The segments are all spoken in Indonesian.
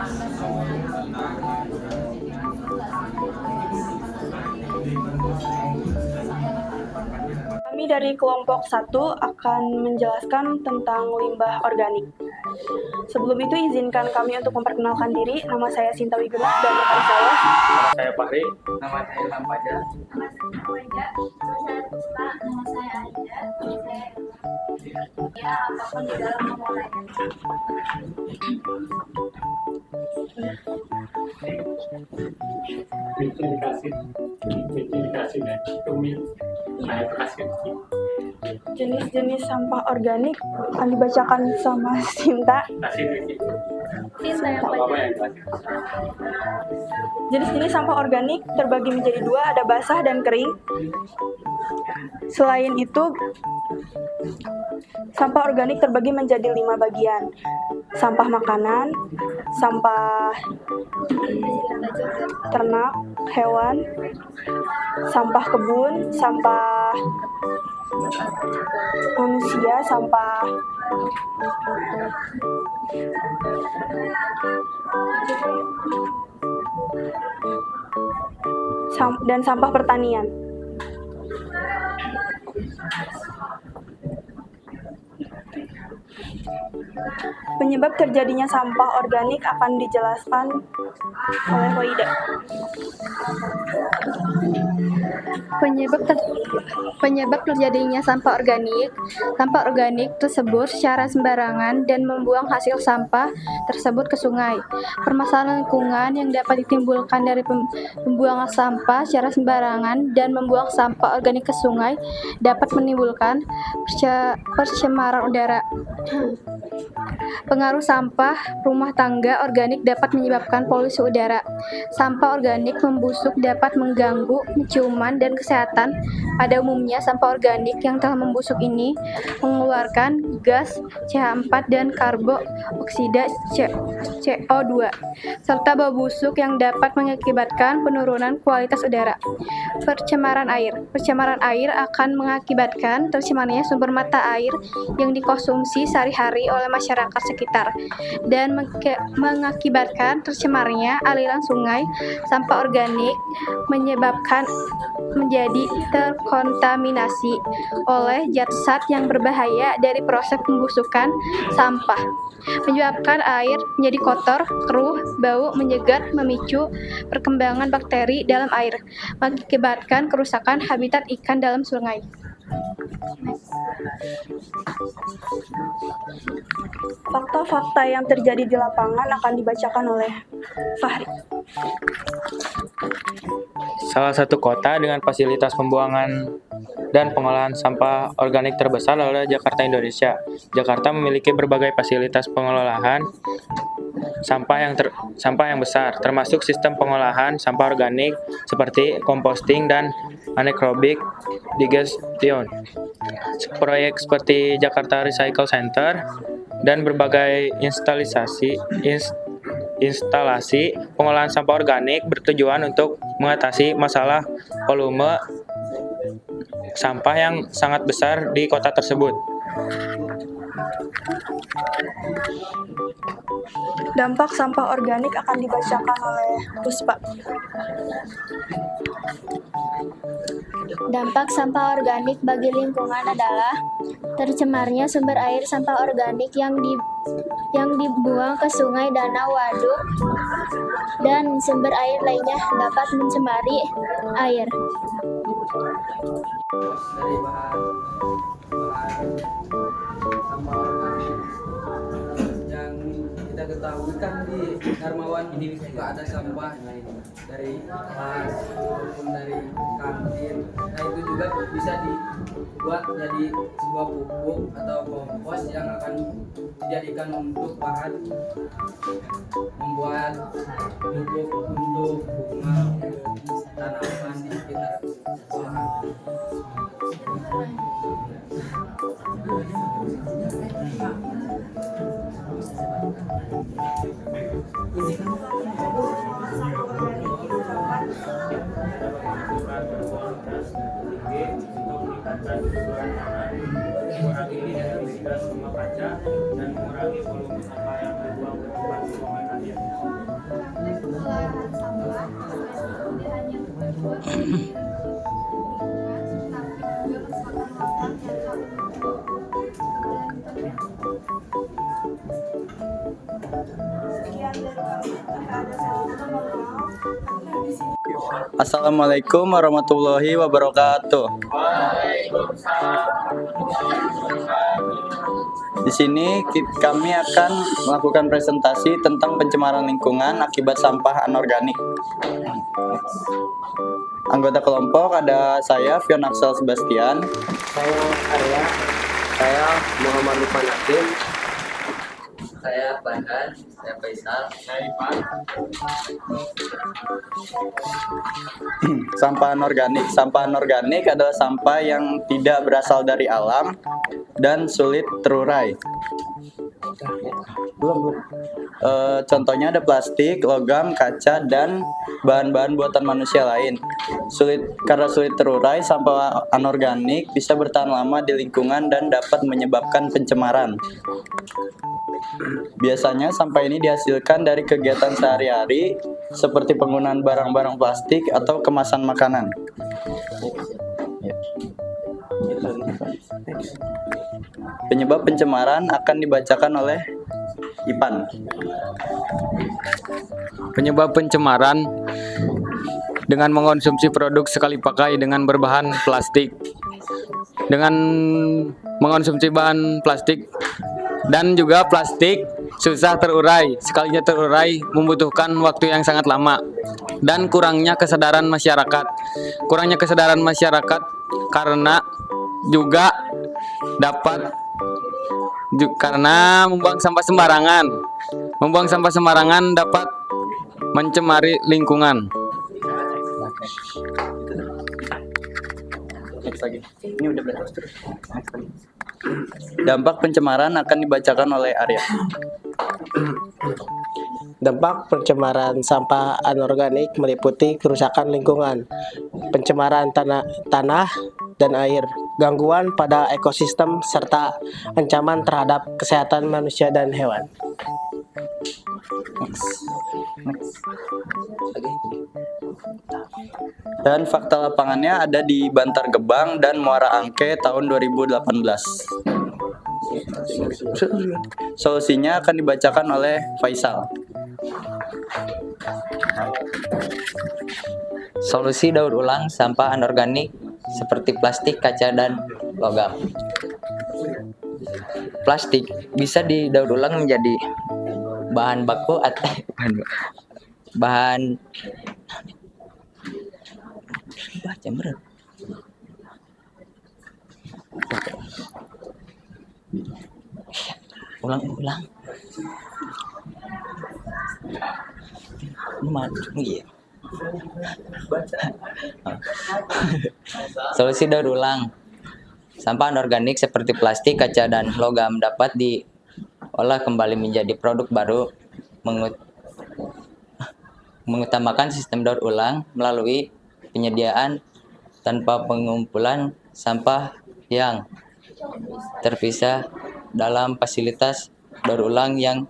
Kami dari kelompok 1 akan menjelaskan tentang limbah organik. Sebelum itu izinkan kami untuk memperkenalkan diri. Nama saya Sinta Wiguna dan rekan saya. Nama saya Fahri. Nama saya Ilham Fajar. Nama saya Fajar. Nama saya Puspa. Nama saya Aida. Nama saya ya apapun di dalam pengolahan. Jenis-jenis sampah organik akan dibacakan sama Sinta. Jenis-jenis sampah organik terbagi menjadi 2, ada basah dan kering. Selain itu, sampah organik terbagi menjadi 5 bagian. Sampah makanan, sampah ternak, hewan, sampah kebun, sampah manusia, dan sampah pertanian. Penyebab terjadinya sampah organik akan dijelaskan oleh Hoida. Penyebab terjadinya sampah organik tersebut secara sembarangan dan membuang hasil sampah tersebut ke sungai. Permasalahan lingkungan yang dapat ditimbulkan dari pembuangan sampah secara sembarangan dan membuang sampah organik ke sungai dapat menimbulkan pencemaran udara. Pengaruh sampah rumah tangga organik dapat menyebabkan polusi udara. Sampah organik membusuk dapat mengganggu penciuman dan kesehatan. Pada umumnya, sampah organik yang telah membusuk ini mengeluarkan gas CH4 dan karbooksida CO2, serta bau busuk yang dapat mengakibatkan penurunan kualitas udara. Pencemaran air akan mengakibatkan tercemarnya sumber mata air yang dikonsumsi sehari-hari oleh masyarakat sekitar dan mengakibatkan tercemarnya aliran sungai. Sampah organik menyebabkan menjadi terkontaminasi oleh zat yang berbahaya dari proses pembusukan sampah, menyebabkan air menjadi kotor, keruh, bau, menyegat, memicu perkembangan bakteri dalam air, mengakibatkan kerusakan habitat ikan dalam sungai. Fakta-fakta yang terjadi di lapangan akan dibacakan oleh Fahri. Salah satu kota dengan fasilitas pembuangan dan pengolahan sampah organik terbesar adalah Jakarta, Indonesia. Jakarta memiliki berbagai fasilitas pengelolaan sampah yang besar, termasuk sistem pengolahan sampah organik seperti composting dan anaerobic digestion, proyek seperti Jakarta Recycle Center, dan berbagai instalasi pengolahan sampah organik bertujuan untuk mengatasi masalah volume sampah yang sangat besar di kota tersebut. Dampak sampah organik akan dibacakan oleh Puspa. Dampak sampah organik bagi lingkungan adalah tercemarnya sumber air sampah organik yang dibuang ke sungai, danau, waduk, dan sumber air lainnya dapat mencemari air. Dari bahan sampah organik yang kita ketahui kan di Darmawan ini juga ada sampah dari kelas maupun dari kantin. Nah itu juga bisa dibuat jadi sebuah pupuk atau kompos yang akan dijadikan untuk bahan membuat pupuk untuk bunga tanaman di sekitar sekolahan. Mengurangi emisi gas rumah kaca dan mengurangi volume sampah yang terbuang ke tempat pembuangan akhir. Assalamualaikum warahmatullahi wabarakatuh. Di sini kami akan melakukan presentasi tentang pencemaran lingkungan akibat sampah anorganik. Anggota kelompok ada saya, Fion Axel Sebastian. Saya Arya, saya Muhammad Lukman Akif, saya Bandan, saya Faisal, saya Ipan. Sampah anorganik. Sampah anorganik adalah sampah yang tidak berasal dari alam dan sulit terurai. Contohnya ada plastik, logam, kaca, dan bahan-bahan buatan manusia lain. Karena sulit terurai, sampah anorganik bisa bertahan lama di lingkungan dan dapat menyebabkan pencemaran. Biasanya sampah ini dihasilkan dari kegiatan sehari-hari seperti penggunaan barang-barang plastik atau kemasan makanan. Penyebab pencemaran akan dibacakan oleh Ipan. Penyebab pencemaran dengan mengonsumsi produk sekali pakai dengan berbahan plastik. Dengan mengonsumsi bahan plastik dan juga plastik susah terurai. Sekalinya terurai membutuhkan waktu yang sangat lama. Dan kurangnya kesadaran masyarakat. Kurangnya kesadaran masyarakat karena juga karena membuang sampah sembarangan. Membuang sampah sembarangan dapat mencemari lingkungan. Ini udah terus. Dampak pencemaran akan dibacakan oleh Arya. Dampak pencemaran sampah anorganik meliputi kerusakan lingkungan, pencemaran tanah dan air, gangguan pada ekosistem, serta ancaman terhadap kesehatan manusia dan hewan. Dan fakta lapangannya ada di Bantar Gebang dan Muara Angke tahun 2018. Solusinya akan dibacakan oleh Faisal. Solusi daur ulang sampah anorganik seperti plastik, kaca, dan logam. Plastik bisa didaur ulang menjadi bahan baku atau bahan ulang Solusi daur ulang sampah anorganik seperti plastik, kaca, dan logam dapat diolah kembali menjadi produk baru. Mengutamakan sistem daur ulang melalui penyediaan tanpa pengumpulan sampah yang terpisah dalam fasilitas daur ulang yang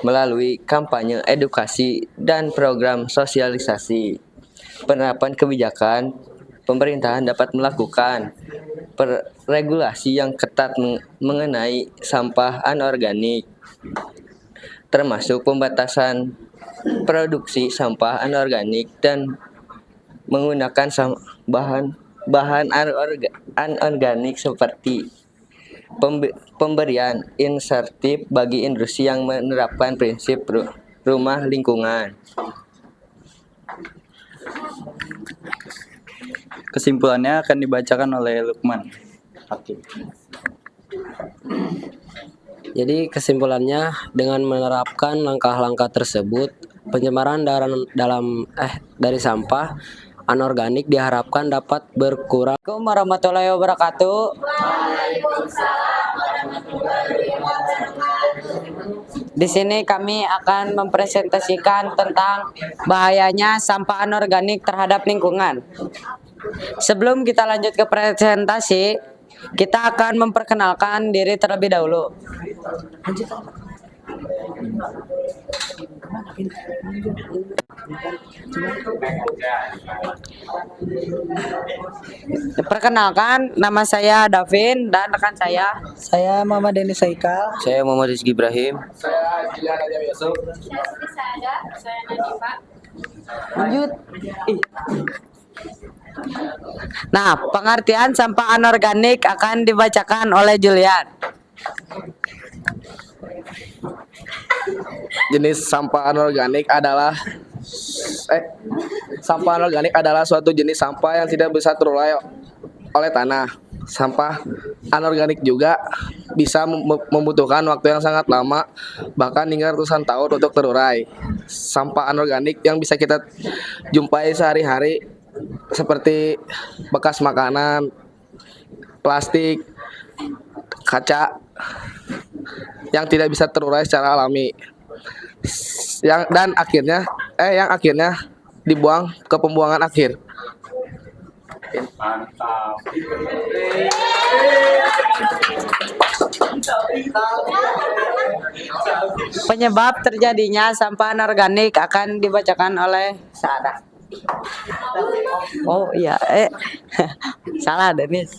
melalui kampanye edukasi dan program sosialisasi. Penerapan kebijakan, pemerintahan dapat melakukan regulasi yang ketat mengenai sampah anorganik, termasuk pembatasan produksi sampah anorganik dan menggunakan bahan anorganik seperti pemberian insentif bagi industri yang menerapkan prinsip rumah lingkungan. Kesimpulannya akan dibacakan oleh Lukman. Jadi kesimpulannya, dengan menerapkan langkah-langkah tersebut, pencemaran dari sampah anorganik diharapkan dapat berkurang. Assalamualaikum warahmatullahi wabarakatuh. Di sini kami akan mempresentasikan tentang bahayanya sampah anorganik terhadap lingkungan. Sebelum kita lanjut ke presentasi, kita akan memperkenalkan diri terlebih dahulu. Perkenalkan, nama saya Davin dan rekan Saya Muhammad Denis Saikal. Saya Muhammad Rizky Ibrahim. Lanjut. Nah, pengertian sampah anorganik akan dibacakan oleh Julian. Jenis sampah anorganik adalah sampah anorganik adalah suatu jenis sampah yang tidak bisa terurai oleh tanah. Sampah anorganik juga bisa membutuhkan waktu yang sangat lama, bahkan hingga ratusan tahun untuk terurai. Sampah anorganik yang bisa kita jumpai sehari-hari seperti bekas makanan, plastik, kaca yang tidak bisa terurai secara alami. Yang akhirnya dibuang ke pembuangan akhir. Penyebab terjadinya sampah anorganik akan dibacakan oleh Sarah. Oh iya, salah Denis.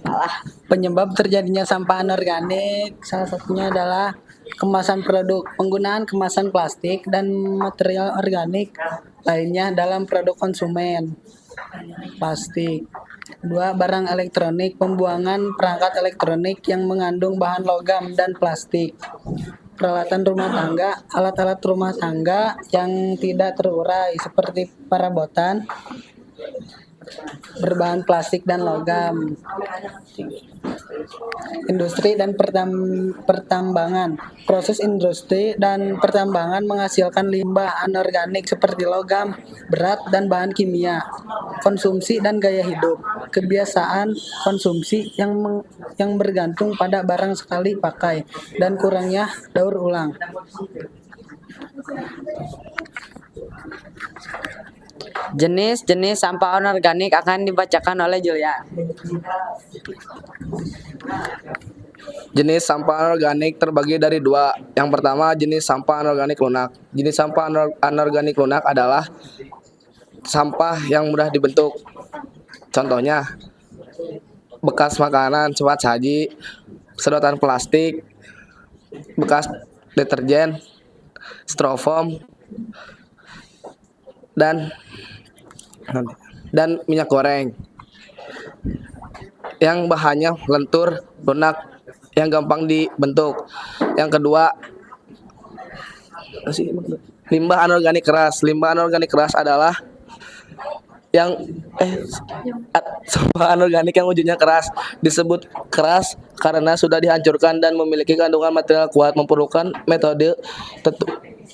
Salah. Penyebab terjadinya sampah anorganik salah satunya adalah kemasan produk, penggunaan kemasan plastik dan material organik lainnya dalam produk konsumen. Plastik. 2. Barang elektronik, pembuangan perangkat elektronik yang mengandung bahan logam dan plastik. Peralatan rumah tangga, alat-alat rumah tangga yang tidak terurai seperti perabotan berbahan plastik dan logam. Industri dan pertambangan. Proses industri dan pertambangan menghasilkan limbah anorganik seperti logam, berat, dan bahan kimia. Konsumsi dan gaya hidup. Kebiasaan konsumsi yang bergantung pada barang sekali pakai dan kurangnya daur ulang. Jenis-jenis sampah anorganik akan dibacakan oleh Julian. Jenis sampah anorganik terbagi dari dua. Yang pertama, jenis sampah anorganik lunak. Jenis sampah anorganik lunak adalah sampah yang mudah dibentuk. Contohnya, bekas makanan, cepat saji, sedotan plastik, bekas deterjen, styrofoam, dan minyak goreng yang bahannya lentur, lunak, yang gampang dibentuk. Yang kedua, limbah anorganik keras. Limbah anorganik keras adalah sampah anorganik yang wujudnya keras. Disebut keras karena sudah dihancurkan dan memiliki kandungan material kuat, memerlukan metode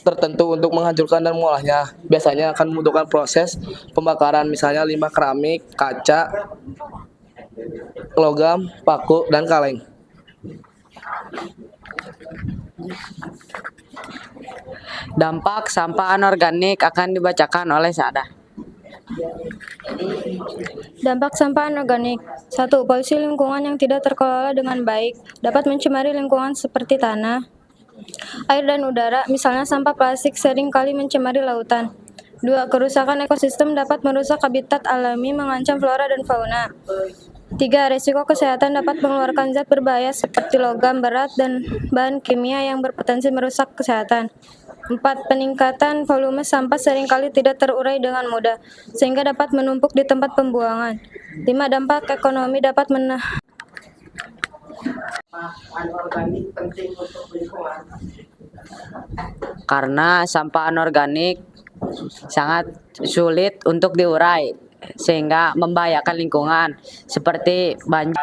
tertentu untuk menghancurkan dan mengolahnya. Biasanya akan membutuhkan proses pembakaran, misalnya limbah keramik, kaca, logam, paku, dan kaleng. Dampak sampah anorganik akan dibacakan oleh Sarah. Dampak sampah anorganik. 1. Polusi lingkungan yang tidak terkelola dengan baik dapat mencemari lingkungan seperti tanah, air dan udara. Misalnya sampah plastik sering kali mencemari lautan. 2. Kerusakan ekosistem dapat merusak habitat alami, mengancam flora dan fauna. 3. Risiko kesehatan dapat mengeluarkan zat berbahaya seperti logam, berat, dan bahan kimia yang berpotensi merusak kesehatan. 4. Peningkatan volume sampah seringkali tidak terurai dengan mudah, sehingga dapat menumpuk di tempat pembuangan. 5. Dampak ekonomi dapat Karena sampah anorganik sangat sulit untuk diurai, sehingga membahayakan lingkungan seperti banjir.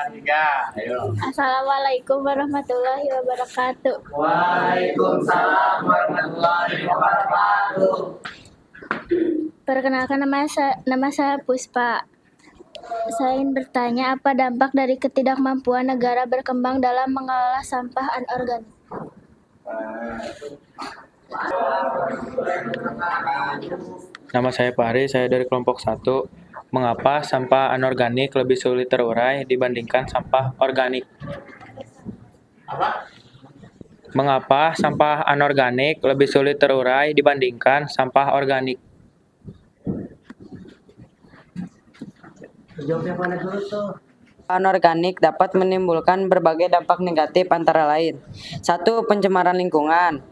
Assalamualaikum warahmatullahi wabarakatuh. Waalaikumsalam warahmatullahi wabarakatuh. Perkenalkan, nama saya Puspa. Saya ingin bertanya, apa dampak dari ketidakmampuan negara berkembang dalam mengelola sampah anorganik? Nama saya Fahri, saya dari kelompok 1. Mengapa sampah anorganik lebih sulit terurai dibandingkan sampah organik? Mengapa sampah anorganik lebih sulit terurai dibandingkan sampah organik? Anorganik dapat menimbulkan berbagai dampak negatif antara lain. 1. Pencemaran lingkungan.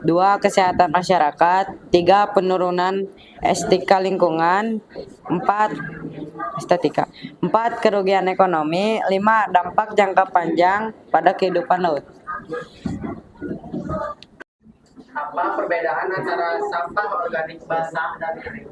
2. Kesehatan masyarakat. 3. Penurunan estetika lingkungan. 4. Kerugian ekonomi. 5. Dampak jangka panjang pada kehidupan laut. Apa perbedaan antara sampah organik basah dan kering?